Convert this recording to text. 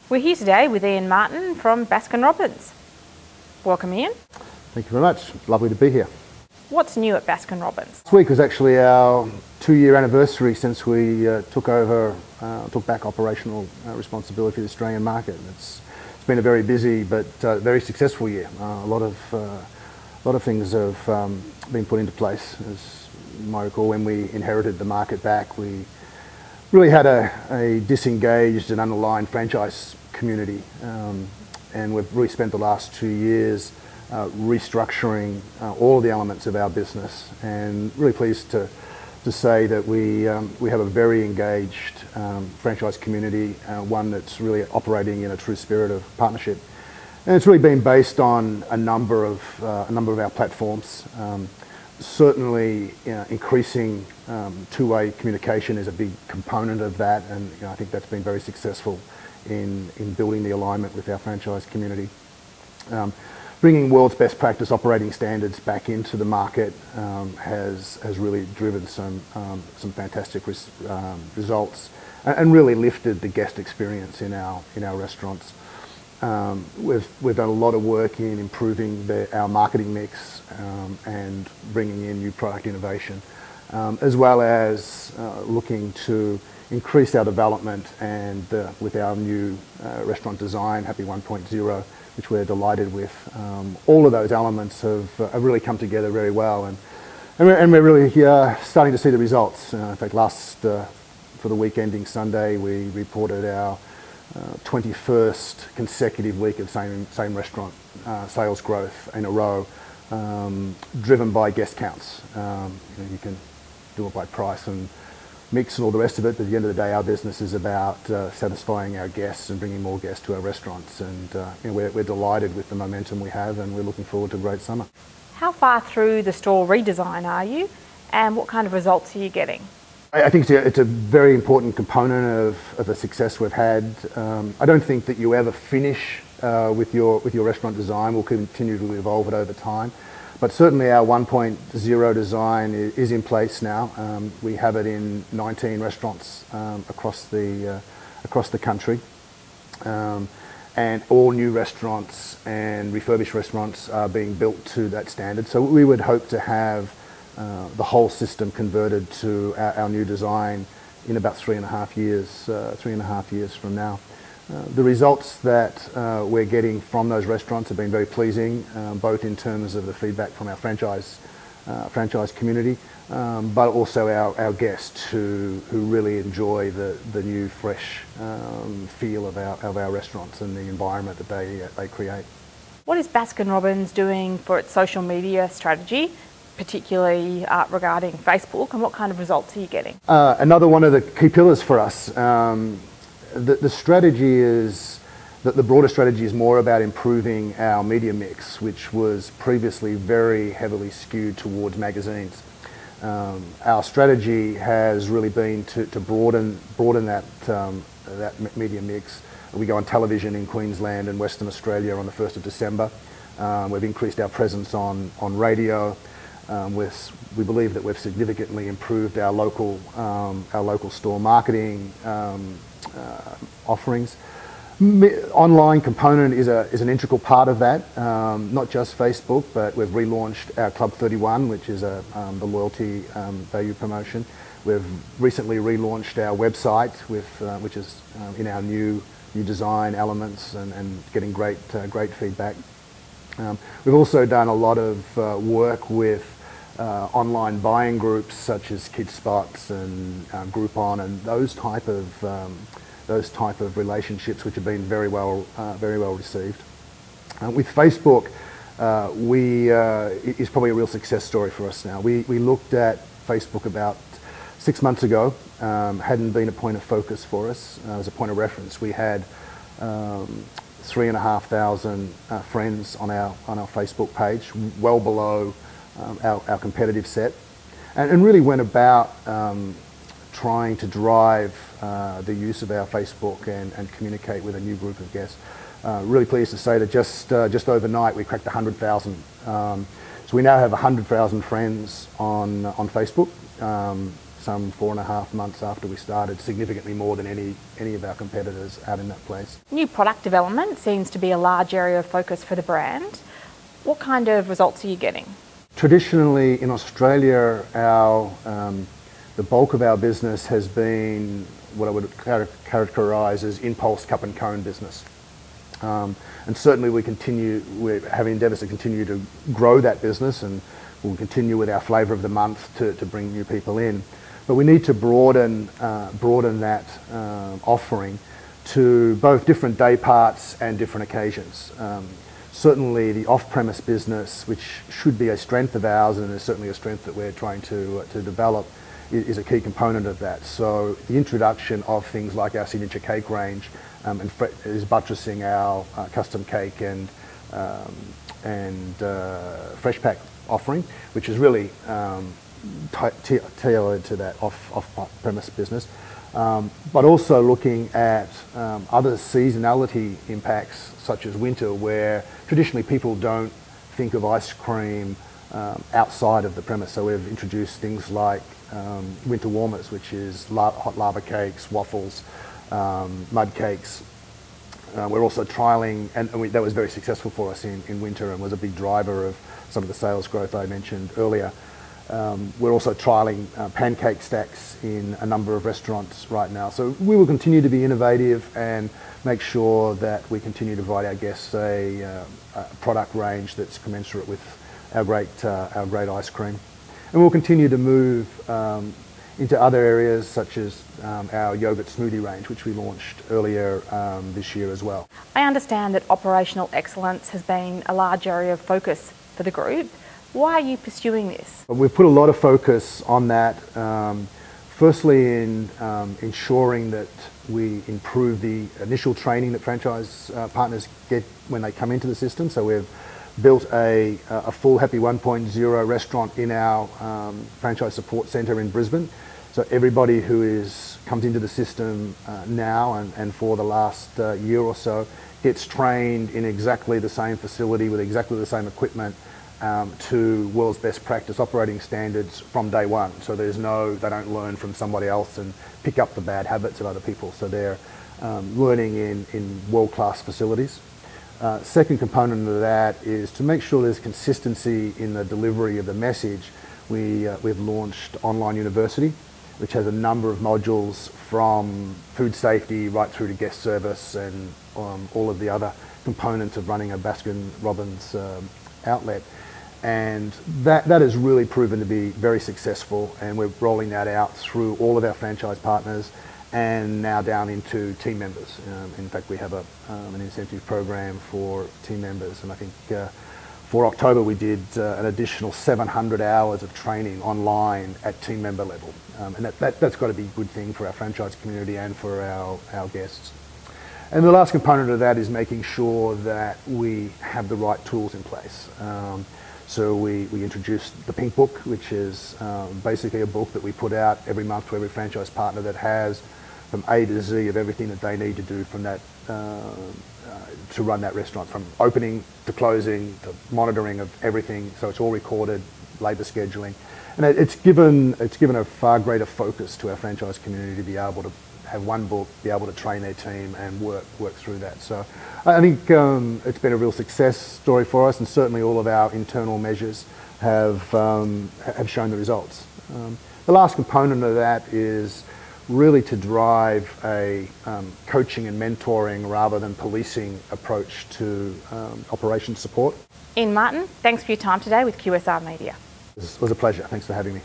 We're here today with Ian Martin from Baskin-Robbins. Welcome, Ian. Thank you very much. Lovely to be here. What's new at Baskin-Robbins? This week was actually our 2-year anniversary since we took back operational responsibility for the Australian market. It's been a very busy but very successful year. A lot of things have been put into place. As you might recall, when we inherited the market back, we really had a disengaged and underlying franchise community, and we've really spent the last 2 years restructuring all of the elements of our business, and really pleased to say that we have a very engaged franchise community, one that's really operating in a true spirit of partnership, and it's really been based on a number of our platforms. Certainly, increasing two-way communication is a big component of that, and I think that's been very successful in building the alignment with our franchise community. Bringing world's best practice operating standards back into the market has really driven some fantastic results and really lifted the guest experience in our restaurants. We've done a lot of work in improving our marketing mix and bringing in new product innovation, as well as looking to increase our development and with our new restaurant design, Happy 1.0, which we're delighted with. All of those elements have really come together very well, and we're really starting to see the results. In fact, for the week ending Sunday, we reported our 21st consecutive week of same restaurant sales growth in a row, driven by guest counts. You can do it by price and mix and all the rest of it, but at the end of the day, our business is about satisfying our guests and bringing more guests to our restaurants, and we're delighted with the momentum we have, and we're looking forward to a great summer. How far through the store redesign are you, and what kind of results are you getting? I think it's a very important component of the success we've had. I don't think that you ever finish with your restaurant design. We'll continue to evolve it over time. But certainly our 1.0 design is in place now. We have it in 19 restaurants across the country. And all new restaurants and refurbished restaurants are being built to that standard. So we would hope to have the whole system converted to our new design in about 3.5 years from now. The results that we're getting from those restaurants have been very pleasing, both in terms of the feedback from our franchise community, but also our guests who really enjoy the new fresh feel of our restaurants and the environment that they create. What is Baskin-Robbins doing for its social media strategy, particularly regarding Facebook, and what kind of results are you getting? Another one of the key pillars for us. The strategy is that the broader strategy is more about improving our media mix, which was previously very heavily skewed towards magazines. Our strategy has really been to broaden that media mix. We go on television in Queensland and Western Australia on the 1st of December. We've increased our presence on radio. We believe that we've significantly improved our local store marketing offerings. Online component is an integral part of that, not just Facebook, but we've relaunched our Club 31, which is the loyalty value promotion. We've recently relaunched our website, which is in our new design elements and getting great feedback. We've also done a lot of work with online buying groups such as KidSpots and Groupon and those type of relationships, which have been very well received. With Facebook, is probably a real success story for us now. We looked at Facebook about 6 months ago. Hadn't been a point of focus for us. As a point of reference, we had 3,500 friends on our Facebook page, well below our competitive set, and really went about trying to drive the use of our Facebook and communicate with a new group of guests. Really pleased to say that just overnight we cracked 100,000. So we now have 100,000 friends on Facebook. some 4.5 months after we started, significantly more than any of our competitors out in that place. New product development seems to be a large area of focus for the brand. What kind of results are you getting? Traditionally in Australia, the bulk of our business has been what I would characterise as impulse cup and cone business. And certainly we're having endeavours to continue to grow that business, and we'll continue with our flavour of the month to bring new people in. But we need to broaden that offering to both different day parts and different occasions. Certainly the off-premise business, which should be a strength of ours and is certainly a strength that we're trying to develop, is a key component of that. So the introduction of things like our signature cake range is buttressing our custom cake and fresh pack offering, which is really tailored to that off-premise business. But also looking at other seasonality impacts, such as winter, where traditionally people don't think of ice cream outside of the premise. So we've introduced things like winter warmers, which is hot lava cakes, waffles, mud cakes. We're also trialling, and that was very successful for us in winter and was a big driver of some of the sales growth I mentioned earlier. We're also trialling pancake stacks in a number of restaurants right now. So we will continue to be innovative and make sure that we continue to provide our guests a product range that's commensurate with our great ice cream. And we'll continue to move into other areas, such as our yogurt smoothie range, which we launched earlier this year as well. I understand that operational excellence has been a large area of focus for the group. Why are you pursuing this? We've put a lot of focus on that. Firstly, in ensuring that we improve the initial training that franchise partners get when they come into the system. So we've built a full Happy 1.0 restaurant in our franchise support centre in Brisbane. So everybody who comes into the system now and for the last year or so gets trained in exactly the same facility with exactly the same equipment to world's best practice operating standards from day one. So they don't learn from somebody else and pick up the bad habits of other people. So they're learning in world-class facilities. Second component of that is to make sure there's consistency in the delivery of the message. We've launched Online University, which has a number of modules from food safety right through to guest service and all of the other components of running a Baskin-Robbins outlet. And that has really proven to be very successful, and we're rolling that out through all of our franchise partners and now down into team members. In fact, we have an incentive program for team members, and I think for October we did an additional 700 hours of training online at team member level, and that's got to be a good thing for our franchise community and for our guests. And the last component of that is making sure that we have the right tools in place. So we introduced the Pink Book, which is basically a book that we put out every month to every franchise partner that has from A to Z of everything that they need to do from that to run that restaurant, from opening to closing to monitoring of everything. So it's all recorded, labour scheduling, and it's given a far greater focus to our franchise community to be able to have one book, be able to train their team and work through that. So I think it's been a real success story for us, and certainly all of our internal measures have shown the results. The last component of that is really to drive a coaching and mentoring rather than policing approach to operations support. Ian Martin, thanks for your time today with QSR Media. It was a pleasure. Thanks for having me.